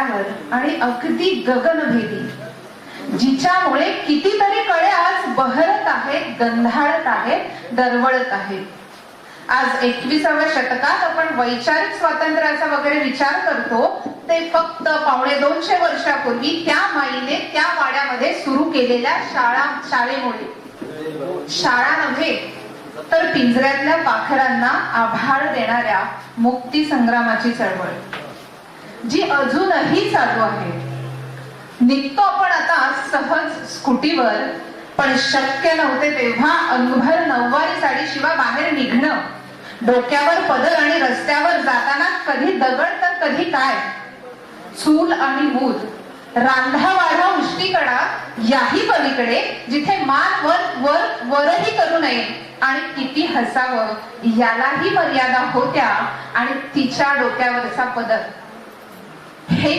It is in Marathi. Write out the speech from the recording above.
वाड्यावर आणि अगदी गगनभेदी, जिच्यामुळे कितीतरी कळे आज बहरत आहेत, गंधाळत आहेत, दरवळत आहेत. आज 21व्या शतकात आपण वैचारिक स्वातंत्र्याचा वगैरे विचार करतो, ते फक्त 250 वर्षापूर्वी त्या माईने त्या वाड्यामध्ये सुरू केलेल्या शाळेमुळे. शाळा नव्हे तर पिंजऱ्यातल्या पाखरांना आभाळ देणाऱ्या मुक्ती संग्रामाची चळवळ, जी अजूनही चालू आहे. निघतो आपण आता सहज स्कूटीवर, पण शक्य नव्हते तेव्हा अनभर नऊवारी साडी शिवाय बाहेर निघणं. डोक्यावर पदर आणि रस्त्यावर जाताना कधी दगड तर कधी काय. चूल आणि मूद, रांधा वाढा उष्टीकडा, याही पलीकडे जिथे मान वरही करू नये आणि किती हसावं यालाही मर्यादा होत्या. आणि तिच्या डोक्यावरचा पदर हे